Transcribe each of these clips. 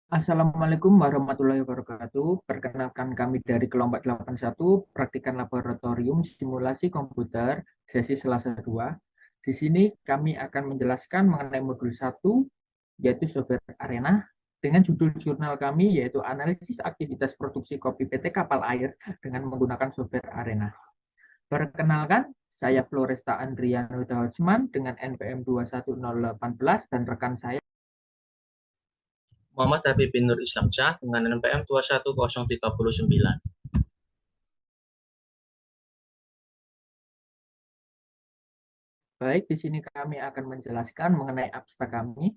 Assalamualaikum warahmatullahi wabarakatuh. Perkenalkan kami dari kelompok 81, Praktikan Laboratorium Simulasi Komputer, sesi Selasa 2. Di sini kami akan menjelaskan mengenai modul 1, yaitu Software Arena, dengan judul jurnal kami, yaitu Analisis Aktivitas Produksi Kopi PT Kapal Air dengan menggunakan Software Arena. Perkenalkan, saya Floresta Andriano Dahotsman dengan NPM 21018 dan rekan saya. Muhammad Habib bin Nur Islamsyah dengan NPM 21039. Baik, di sini kami akan menjelaskan mengenai abstrak kami.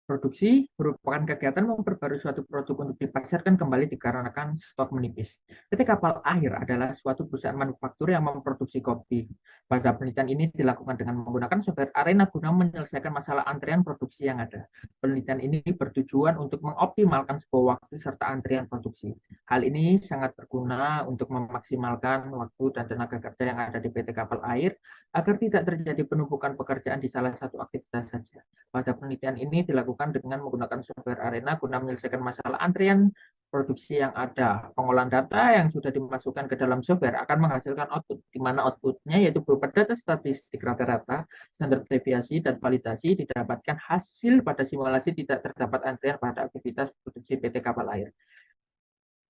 Produksi merupakan kegiatan memperbarui suatu produk untuk dipasarkan kembali dikarenakan stok menipis. PT Kapal Air adalah suatu perusahaan manufaktur yang memproduksi kopi. Pada penelitian ini dilakukan dengan menggunakan software Arena guna menyelesaikan masalah antrian produksi yang ada. Penelitian ini bertujuan untuk mengoptimalkan sebuah waktu serta antrian produksi. Hal ini sangat berguna untuk memaksimalkan waktu dan tenaga kerja yang ada di PT Kapal Air agar tidak terjadi penumpukan pekerjaan di salah satu aktivitas saja. Pada penelitian ini dilakukan dengan menggunakan software Arena guna menyelesaikan masalah antrian produksi yang ada. Pengolahan data yang sudah dimasukkan ke dalam software akan menghasilkan output, di mana outputnya yaitu berupa data statistik rata-rata, standar deviasi, dan validasi didapatkan hasil pada simulasi tidak terdapat antrian pada aktivitas produksi PT Kapal Air.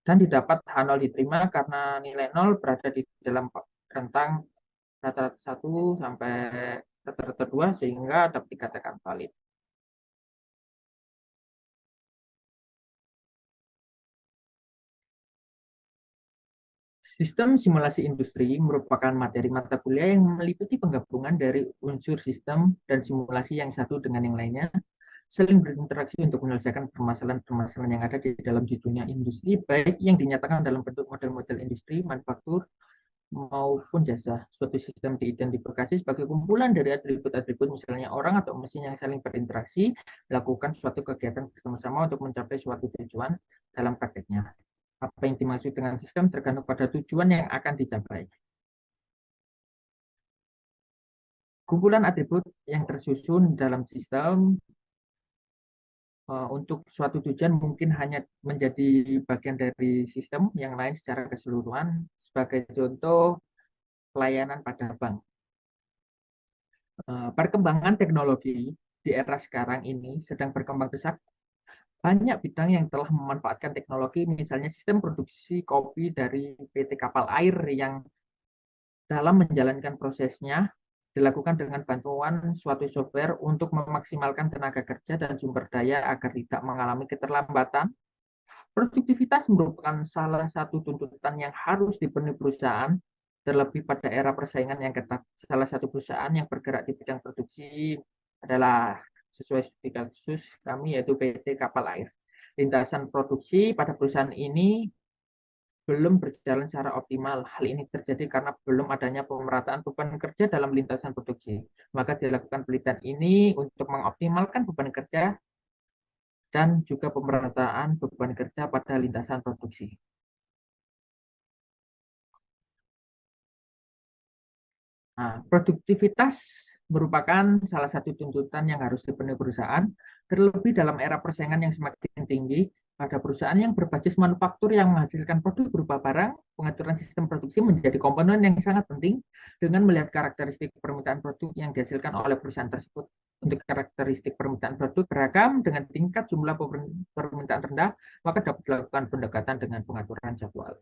Dan didapat H0 diterima karena nilai 0 berada di dalam rentang rata-rata 1 sampai rata-rata 2 sehingga dapat dikatakan valid. Sistem simulasi industri merupakan materi mata kuliah yang meliputi penggabungan dari unsur sistem dan simulasi yang satu dengan yang lainnya, saling berinteraksi untuk menyelesaikan permasalahan-permasalahan yang ada di dalam dunia industri, baik yang dinyatakan dalam bentuk model-model industri, manufaktur, maupun jasa. Suatu sistem diidentifikasi sebagai kumpulan dari atribut-atribut, misalnya orang atau mesin yang saling berinteraksi, melakukan suatu kegiatan bersama-sama untuk mencapai suatu tujuan dalam prakteknya. Apa yang dimaksud dengan sistem tergantung pada tujuan yang akan dicapai. Kumpulan atribut yang tersusun dalam sistem untuk suatu tujuan mungkin hanya menjadi bagian dari sistem yang lain secara keseluruhan. Sebagai contoh, pelayanan pada bank. Perkembangan teknologi di era sekarang ini sedang berkembang pesat. Banyak bidang yang telah memanfaatkan teknologi, misalnya sistem produksi kopi dari PT Kapal Air yang dalam menjalankan prosesnya dilakukan dengan bantuan suatu software untuk memaksimalkan tenaga kerja dan sumber daya agar tidak mengalami keterlambatan. Produktivitas merupakan salah satu tuntutan yang harus dipenuhi perusahaan, terlebih pada era persaingan yang ketat. Salah satu perusahaan yang bergerak di bidang produksi adalah sesuai studi kasus kami, yaitu PT Kapal Air. Lintasan produksi pada perusahaan ini belum berjalan secara optimal. Hal ini terjadi karena belum adanya pemerataan beban kerja dalam lintasan produksi. Maka dilakukan penelitian ini untuk mengoptimalkan beban kerja dan juga pemerataan beban kerja pada lintasan produksi. Nah, produktivitas merupakan salah satu tuntutan yang harus dipenuhi perusahaan, terlebih dalam era persaingan yang semakin tinggi. Pada perusahaan yang berbasis manufaktur yang menghasilkan produk berupa barang, pengaturan sistem produksi menjadi komponen yang sangat penting dengan melihat karakteristik permintaan produk yang dihasilkan oleh perusahaan tersebut. Untuk karakteristik permintaan produk beragam dengan tingkat jumlah permintaan rendah, maka dapat dilakukan pendekatan dengan pengaturan jadwal.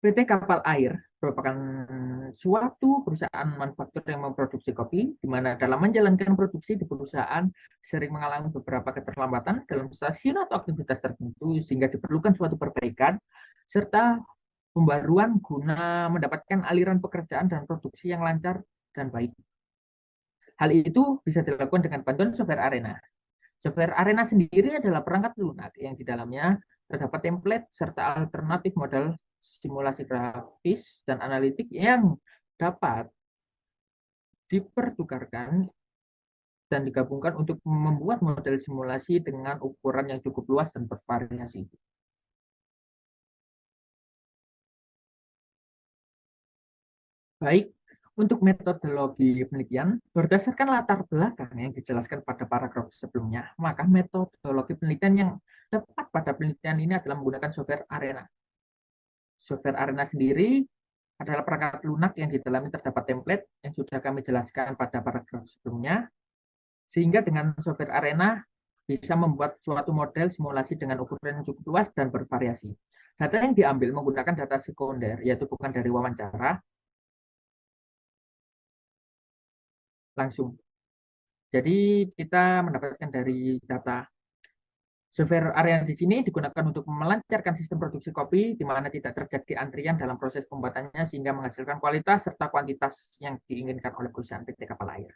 PT Kapal Air merupakan suatu perusahaan manufaktur yang memproduksi kopi, di mana dalam menjalankan produksi di perusahaan sering mengalami beberapa keterlambatan dalam stasiun atau aktivitas tertentu, sehingga diperlukan suatu perbaikan serta pembaruan guna mendapatkan aliran pekerjaan dan produksi yang lancar dan baik. Hal itu bisa dilakukan dengan bantuan software Arena. Software Arena sendiri adalah perangkat lunak yang di dalamnya terdapat template serta alternatif model simulasi grafis dan analitik yang dapat dipertukarkan dan digabungkan untuk membuat model simulasi dengan ukuran yang cukup luas dan bervariasi. Baik, untuk metodologi penelitian, berdasarkan latar belakang yang dijelaskan pada paragraf sebelumnya, maka metodologi penelitian yang tepat pada penelitian ini adalah menggunakan software Arena. Software Arena sendiri adalah perangkat lunak yang di dalamnya terdapat template yang sudah kami jelaskan pada paragraf sebelumnya, sehingga dengan software Arena bisa membuat suatu model simulasi dengan ukuran yang cukup luas dan bervariasi. Data yang diambil menggunakan data sekunder, yaitu bukan dari wawancara, langsung. Jadi kita mendapatkan dari data. Software area di sini digunakan untuk melancarkan sistem produksi kopi, di mana tidak terjadi antrian dalam proses pembuatannya sehingga menghasilkan kualitas serta kuantitas yang diinginkan oleh perusahaan PT Kapal Air.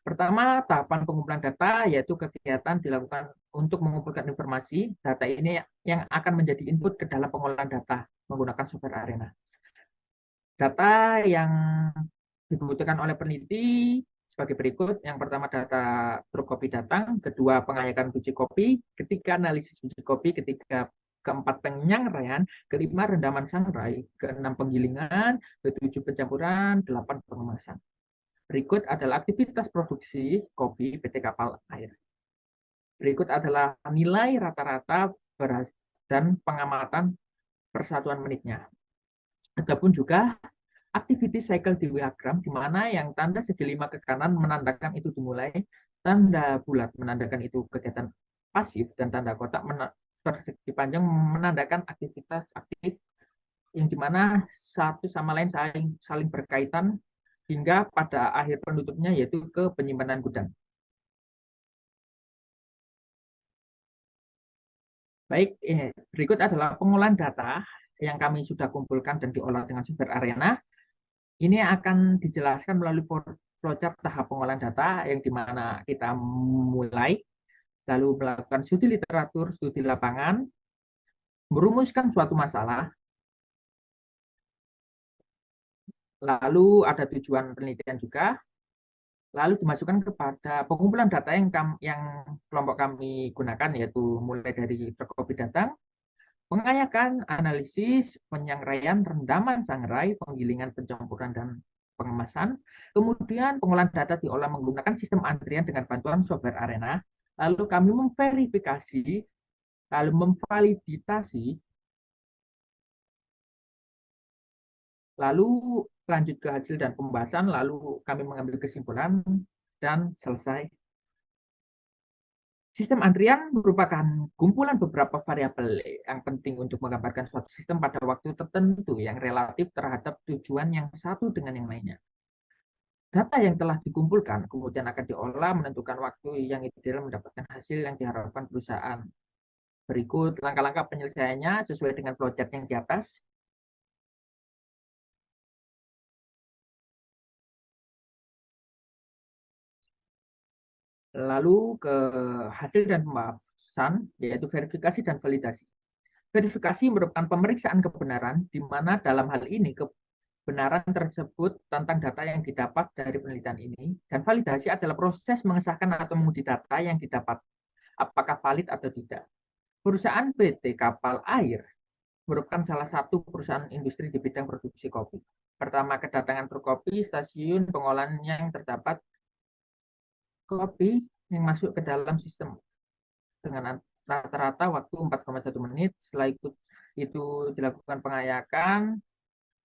Pertama, tahapan pengumpulan data, yaitu kegiatan dilakukan untuk mengumpulkan informasi. Data ini yang akan menjadi input ke dalam pengolahan data menggunakan software Arena. Data yang dibutuhkan oleh peneliti sebagai berikut. Yang pertama, data truk kopi datang. Kedua, pengayakan biji kopi. Ketiga, analisis biji kopi. Ketiga, keempat, penyangrai. Kelima, rendaman sangrai. Keenam, penggilingan. Ketujuh, pencampuran. Delapan, pengemasan. Berikut adalah aktivitas produksi kopi PT Kapal Air. Berikut adalah nilai rata-rata beras dan pengamatan persatuan menitnya. Adapun juga activity cycle diagram, di mana yang tanda segi 5 ke kanan menandakan itu dimulai, tanda bulat menandakan itu kegiatan pasif, dan tanda kotak persegi panjang menandakan aktivitas aktif, yang dimana satu sama lain saling berkaitan hingga pada akhir penutupnya, yaitu ke penyimpanan gudang. Baik, berikut adalah pengolahan data yang kami sudah kumpulkan dan diolah dengan software Arena. Ini akan dijelaskan melalui flowchart tahap pengolahan data, yang dimana kita mulai, lalu melakukan studi literatur, studi lapangan, merumuskan suatu masalah, lalu ada tujuan penelitian juga, lalu dimasukkan kepada pengumpulan data yang kelompok kami gunakan, yaitu mulai dari kopi datang, pengayakan, analisis, penyangraian, rendaman sangrai, penggilingan, pencampuran, dan pengemasan. Kemudian pengolahan data diolah menggunakan sistem antrian dengan bantuan software Arena. Lalu kami memverifikasi, lalu memvalidasi, lalu lanjut ke hasil dan pembahasan, lalu kami mengambil kesimpulan, dan selesai. Sistem antrian merupakan kumpulan beberapa variabel yang penting untuk menggambarkan suatu sistem pada waktu tertentu yang relatif terhadap tujuan yang satu dengan yang lainnya. Data yang telah dikumpulkan kemudian akan diolah menentukan waktu yang ideal mendapatkan hasil yang diharapkan perusahaan. Berikut langkah-langkah penyelesaiannya sesuai dengan flowchart yang di atas. Lalu ke hasil dan pembahasan, yaitu verifikasi dan validasi. Verifikasi merupakan pemeriksaan kebenaran, di mana dalam hal ini kebenaran tersebut tentang data yang didapat dari penelitian ini, dan validasi adalah proses mengesahkan atau menguji data yang didapat, apakah valid atau tidak. Perusahaan PT Kapal Air merupakan salah satu perusahaan industri di bidang produksi kopi. Pertama, kedatangan truk kopi, stasiun pengolahan yang terdapat kopi yang masuk ke dalam sistem dengan rata-rata waktu 4,1 menit. Setelah itu dilakukan pengayakan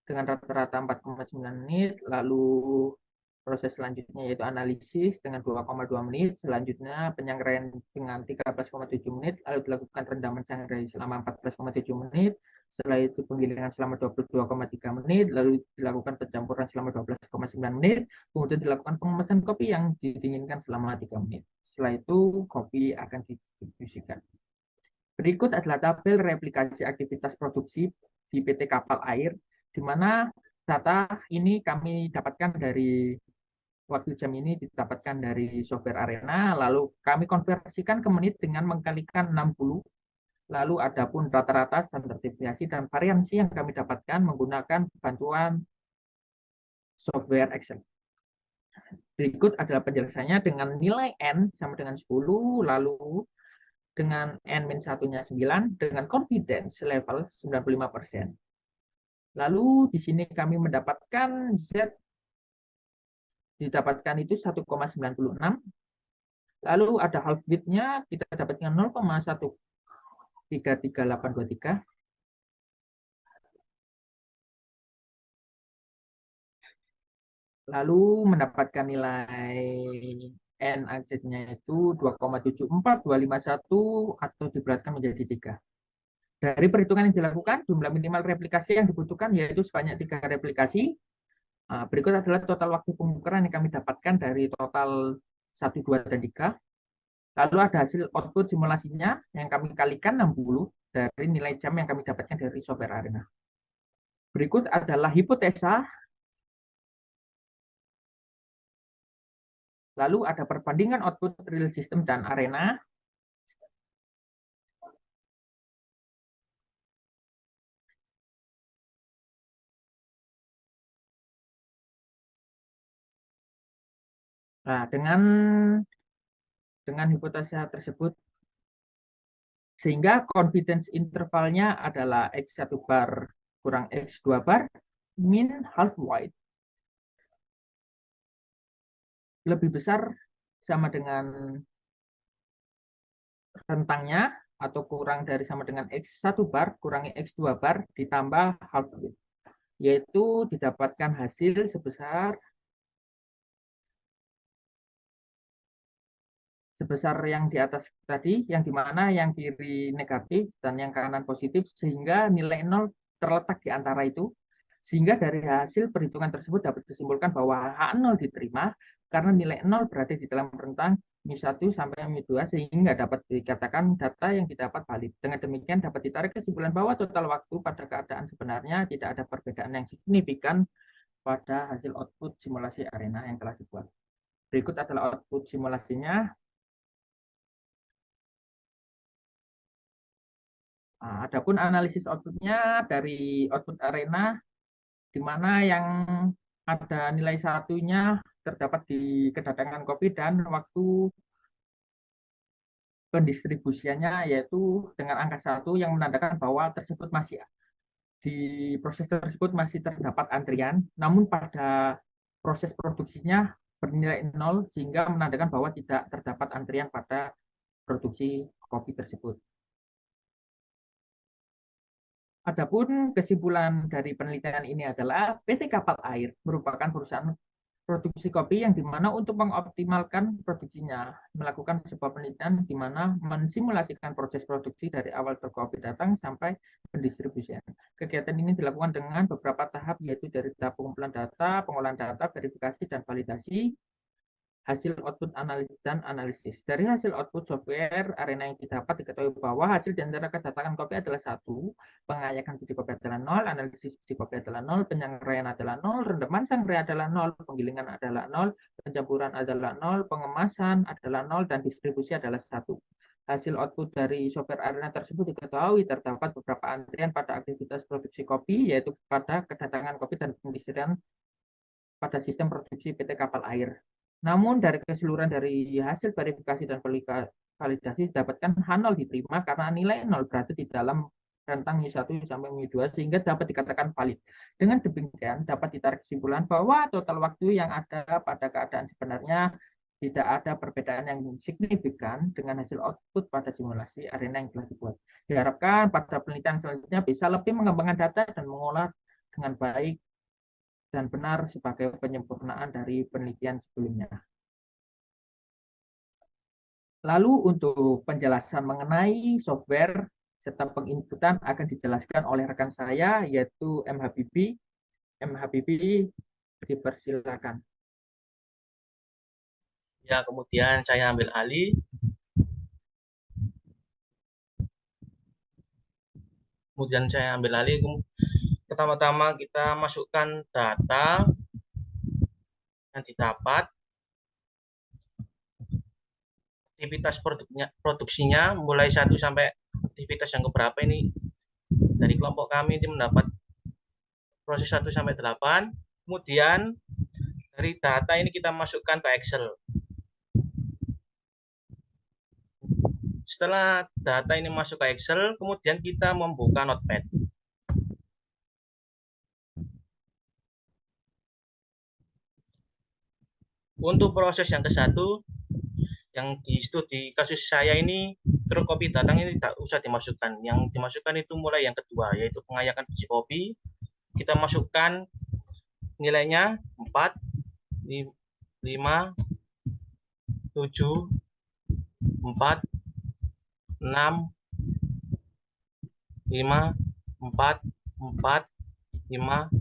dengan rata-rata 4,9 menit, lalu proses selanjutnya yaitu analisis dengan 2,2 menit, selanjutnya penyangraian dengan 13,7 menit, lalu dilakukan rendaman sangrai selama 14,7 menit, setelah itu penggilingan selama 22,3 menit, lalu dilakukan pencampuran selama 12,9 menit, kemudian dilakukan pengemasan kopi yang didinginkan selama 3 menit. Setelah itu kopi akan didistribusikan. Berikut adalah tabel replikasi aktivitas produksi di PT Kapal Air, di mana data ini kami dapatkan dari waktu jam ini didapatkan dari software Arena, lalu kami konversikan ke menit dengan mengkalikan 60, lalu adapun rata-rata, standar deviasi, dan variansi yang kami dapatkan menggunakan bantuan software Excel. Berikut adalah penjelasannya dengan nilai N sama dengan 10, lalu dengan N-1-nya 9, dengan confidence level 95%. Lalu di sini kami mendapatkan Z didapatkan itu 1,96. Lalu ada half width-nya kita dapatkan 0,1333823. Lalu mendapatkan nilai NAZ-nya itu 2,74251 atau diberatkan menjadi 3. Dari perhitungan yang dilakukan, jumlah minimal replikasi yang dibutuhkan yaitu sebanyak 3 replikasi. Berikut adalah total waktu pengukuran yang kami dapatkan dari total 1, 2, dan 3. Lalu ada hasil output simulasinya yang kami kalikan 60 dari nilai jam yang kami dapatkan dari software Arena. Berikut adalah hipotesa. Lalu ada perbandingan output real system dan Arena. Nah, dengan hipotesa tersebut, sehingga confidence intervalnya adalah X1 bar kurang X2 bar min half wide lebih besar sama dengan rentangnya atau kurang dari sama dengan X1 bar kurangi X2 bar ditambah half width, yaitu didapatkan hasil sebesar yang di atas tadi, yang dimana yang kiri negatif dan yang kanan positif, sehingga nilai 0 terletak di antara itu. Sehingga dari hasil perhitungan tersebut dapat disimpulkan bahwa H0 diterima karena nilai 0 berada di dalam rentang μ1 sampai μ2, sehingga dapat dikatakan data yang didapat valid. Dengan demikian dapat ditarik kesimpulan bahwa total waktu pada keadaan sebenarnya tidak ada perbedaan yang signifikan pada hasil output simulasi Arena yang telah dibuat. Berikut adalah output simulasinya. Adapun analisis outputnya dari output Arena, di mana yang ada nilai satunya terdapat di kedatangan kopi dan waktu pendistribusiannya yaitu dengan angka 1 yang menandakan bahwa tersebut masih di proses tersebut masih terdapat antrian, namun pada proses produksinya bernilai 0 sehingga menandakan bahwa tidak terdapat antrian pada produksi kopi tersebut. Adapun kesimpulan dari penelitian ini adalah PT Kapal Air merupakan perusahaan produksi kopi yang dimana untuk mengoptimalkan produksinya melakukan sebuah penelitian di mana mensimulasikan proses produksi dari awal kopi datang sampai pendistribusian. Kegiatan ini dilakukan dengan beberapa tahap, yaitu dari tahap pengumpulan data, pengolahan data, verifikasi, dan validasi, hasil output analisis dan analisis. Dari hasil output software Arena yang didapat diketahui bahwa hasil di antara kedatangan kopi adalah 1, pengayakan biji kopi adalah 0, analisis biji kopi adalah 0, penyangrai adalah 0, rendaman sangrai adalah 0, penggilingan adalah 0, pencampuran adalah 0, pengemasan adalah 0, dan distribusi adalah 1. Hasil output dari software Arena tersebut diketahui terdapat beberapa antrian pada aktivitas produksi kopi, yaitu pada kedatangan kopi dan pendistribusian pada sistem produksi PT Kapal Air. Namun dari keseluruhan dari hasil verifikasi dan validasi didapatkan H0 diterima karena nilai 0 berada di dalam rentang μ1 sampai μ2 sehingga dapat dikatakan valid. Dengan demikian dapat ditarik kesimpulan bahwa total waktu yang ada pada keadaan sebenarnya tidak ada perbedaan yang signifikan dengan hasil output pada simulasi Arena yang telah dibuat. Diharapkan pada penelitian selanjutnya bisa lebih mengembangkan data dan mengolah dengan baik dan benar sebagai penyempurnaan dari penelitian sebelumnya. Lalu untuk penjelasan mengenai software serta penginputan akan dijelaskan oleh rekan saya, yaitu M. Habibie. M. Habibie, dipersilakan. Ya, kemudian saya ambil alih. Pertama-tama kita masukkan data yang didapat, aktivitas produksinya mulai 1 sampai aktivitas yang keberapa ini. Dari kelompok kami ini mendapat proses 1 sampai 8. Kemudian Dari data ini kita masukkan ke Excel. Setelah data ini masuk ke Excel, kemudian kita membuka Notepad. Untuk proses yang ke-1, yang di studi kasus saya ini, true copy datang ini tidak usah dimasukkan. Yang dimasukkan itu mulai yang kedua, yaitu pengayakan biji kopi. Kita masukkan nilainya 4, 5, 7, 4, 6, 5, 4, 4, 5,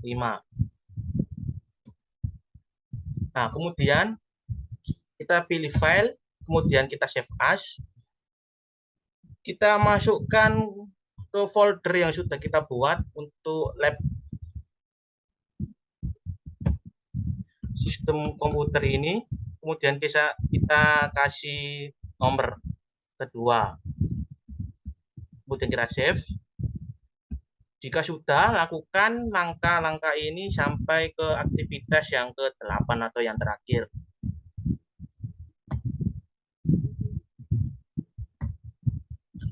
5. Nah, kemudian kita pilih file, kemudian kita save as. Kita masukkan ke folder yang sudah kita buat untuk lab sistem komputer ini. Kemudian kita kasih nomor kedua. Kemudian kita save. Jika sudah, lakukan langkah-langkah ini sampai ke aktivitas yang ke-8 atau yang terakhir.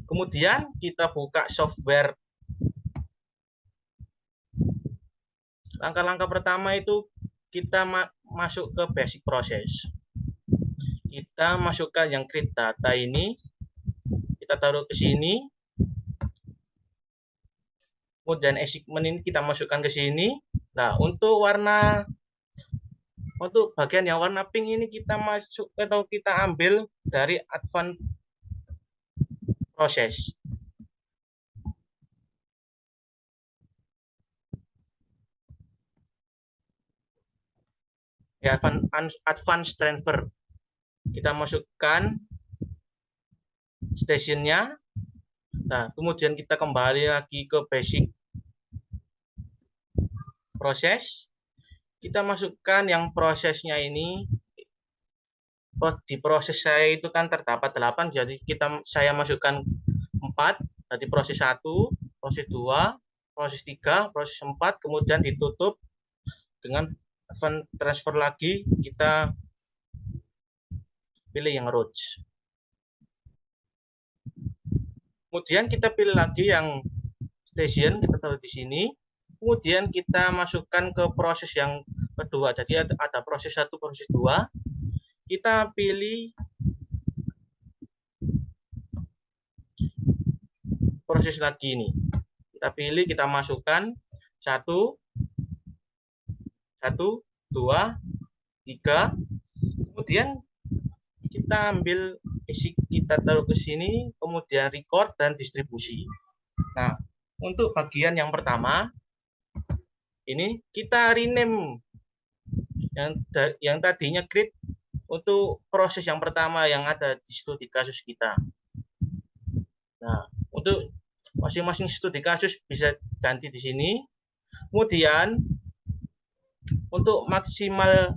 Kemudian kita buka software. Langkah-langkah pertama itu kita masuk ke basic process. Kita masukkan yang create data ini, kita taruh ke sini. Kemudian assignment ini kita masukkan ke sini. Nah, untuk bagian yang warna pink ini kita masuk atau kita ambil dari advanced process. Ya, advanced transfer. Kita masukkan stationnya. Nah, kemudian kita kembali lagi ke basic proses. Kita masukkan yang prosesnya ini. Di proses saya itu kan terdapat 8, jadi saya masukkan 4. Jadi proses 1, proses 2, proses 3, proses 4, kemudian ditutup dengan transfer lagi, kita pilih yang routes. Kemudian kita pilih lagi yang station, kita taruh di sini. Kemudian kita masukkan ke proses yang kedua. Jadi ada proses 1, proses 2. Kita pilih proses lagi ini. Kita pilih, kita masukkan 1, 2, 3. Kemudian kita ambil isi, kita taruh ke sini, kemudian record dan distribusi. Nah, untuk bagian yang pertama ini kita rename yang tadinya create untuk proses yang pertama yang ada di studi kasus kita. Nah, untuk masing-masing studi kasus bisa ganti di sini. Kemudian untuk maksimal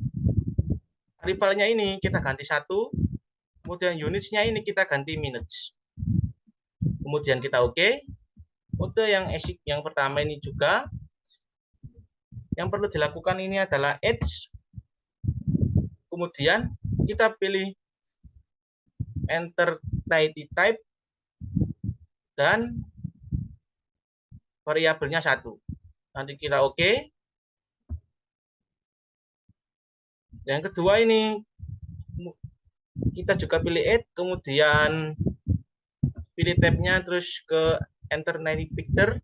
rivalnya ini kita ganti 1. Kemudian unitsnya ini kita ganti minutes. Kemudian kita oke. Untuk yang ASIC yang pertama ini juga, yang perlu dilakukan ini adalah edge. Kemudian kita pilih enter type dan variabelnya 1. Nanti kita oke. Yang kedua ini kita juga pilih add, kemudian pilih tabnya, terus ke enter 90 picture,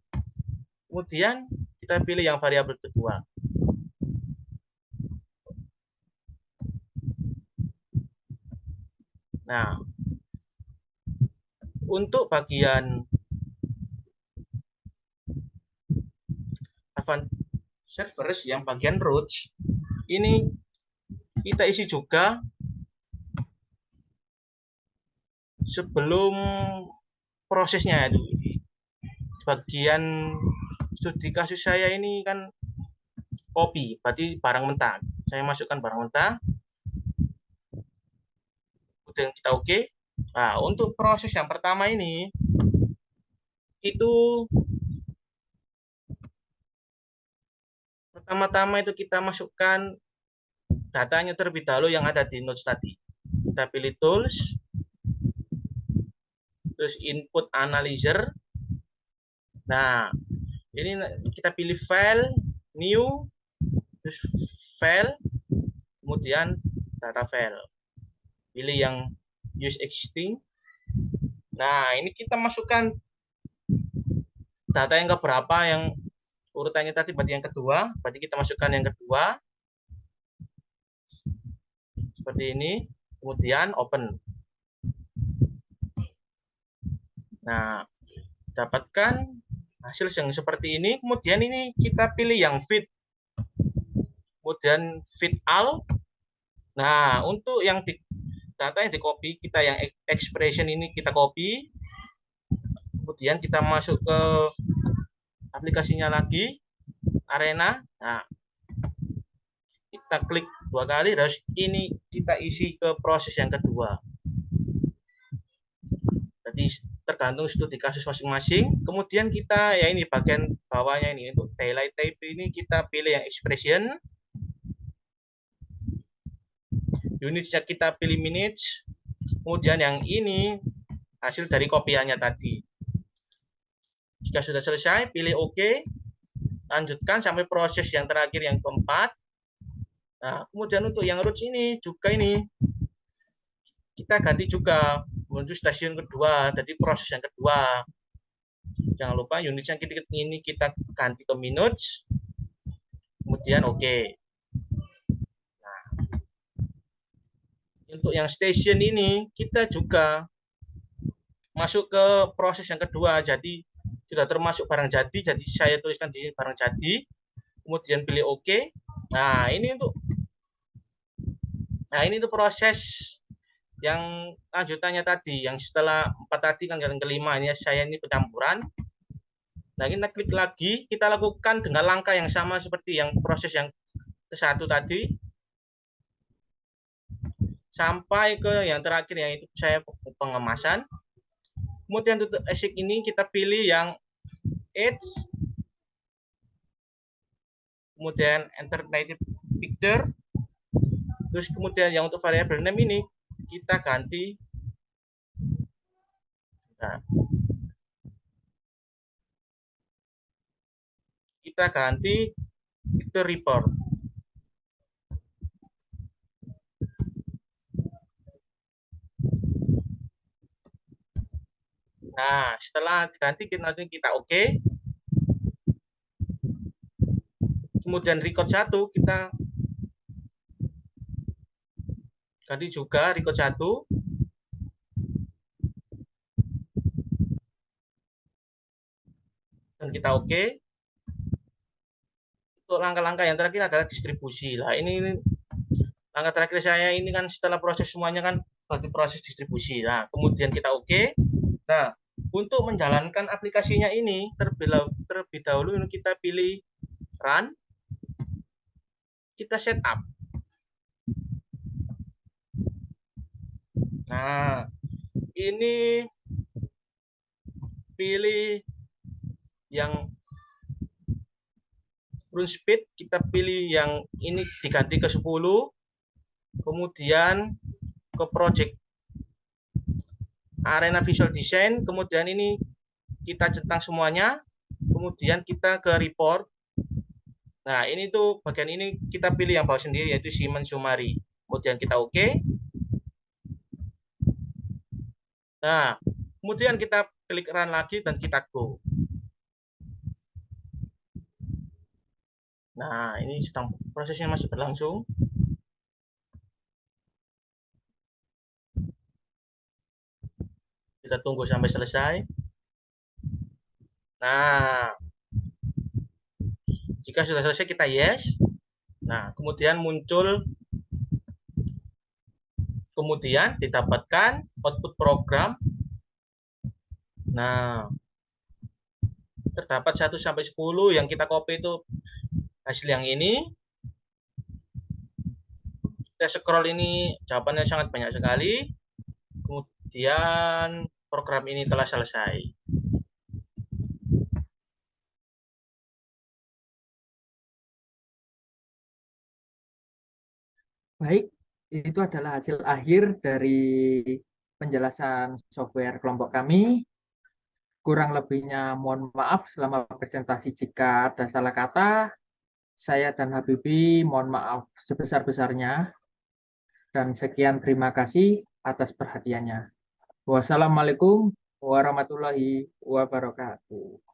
kemudian kita pilih yang variabel kedua. Nah, untuk bagian advanced servers yang bagian routes ini kita isi juga sebelum prosesnya. Itu bagian studi kasus saya ini kan kopi, berarti barang mentah. Saya masukkan barang mentah, kemudian kita oke. Nah, untuk proses yang pertama ini itu pertama-tama itu kita masukkan datanya terlebih dahulu yang ada di notes tadi. Kita pilih tools, terus input analyzer. Nah, ini kita pilih file, new, terus file, kemudian data file. Pilih yang use existing. Nah, ini kita masukkan data yang keberapa, yang urutannya tadi berarti yang kedua, berarti kita masukkan yang kedua. Seperti ini, kemudian open. Nah, dapatkan hasil yang seperti ini, kemudian ini kita pilih yang fit, kemudian fit all. Nah, untuk yang data yang di copy, kita yang expression ini kita copy, kemudian kita masuk ke aplikasinya lagi, arena. Nah, kita klik 2 kali, terus ini kita isi ke proses yang kedua. Jadi tergantung studi kasus masing-masing. Kemudian kita ya ini bagian bawahnya ini untuk daylight type ini kita pilih yang expression. Unitnya kita pilih minutes. Kemudian yang ini hasil dari kopiannya tadi. Jika sudah selesai, pilih OK. Lanjutkan sampai proses yang terakhir yang keempat. Nah, kemudian untuk yang roots ini juga ini kita ganti juga menuju stasiun kedua, jadi proses yang kedua. Jangan lupa unit yang ini kita ganti ke minutes, kemudian oke. Nah, untuk yang station ini kita juga masuk ke proses yang kedua, jadi sudah termasuk barang jadi, jadi saya tuliskan di sini barang jadi, kemudian pilih oke. Nah, ini untuk proses yang lanjutannya tadi, yang setelah 4 tadi kan yang kelima ini saya ini pencampuran. Nah, kita klik lagi, kita lakukan dengan langkah yang sama seperti yang proses yang ke-1 tadi. Sampai ke yang terakhir, yaitu saya pengemasan. Kemudian untuk ASIC ini kita pilih yang age, kemudian alternative picture, terus kemudian yang untuk variable name ini kita ganti. Nah, kita ganti picture report. Nah, setelah ganti kita oke. Kemudian record 1 kita ganti juga record 1. Dan kita oke. Untuk langkah-langkah yang terakhir adalah distribusi. Lah, ini langkah terakhir saya ini kan setelah proses semuanya kan berarti proses distribusi. Nah, kemudian kita oke. Nah, untuk menjalankan aplikasinya ini terlebih dahulu kita pilih run. Kita setup. Nah, ini pilih yang run speed, kita pilih yang ini diganti ke 10, kemudian ke project arena visual design, kemudian ini kita centang semuanya, kemudian kita ke report. Nah, ini tuh bagian ini kita pilih yang bawah sendiri, yaitu Siemens Sumari. Kemudian kita oke. Nah, kemudian kita klik run lagi dan kita go. Nah, ini sedang prosesnya masih berlangsung. Kita tunggu sampai selesai. Nah, jika sudah selesai kita yes. Nah, kemudian muncul, kemudian didapatkan output program. Nah, terdapat 1 sampai 10 yang kita copy itu hasil yang ini. Kita scroll ini jawabannya sangat banyak sekali. Kemudian program ini telah selesai. Baik, itu adalah hasil akhir dari penjelasan software kelompok kami. Kurang lebihnya mohon maaf selama presentasi jika ada salah kata. Saya dan Habibi mohon maaf sebesar-besarnya. Dan sekian terima kasih atas perhatiannya. Wassalamualaikum warahmatullahi wabarakatuh.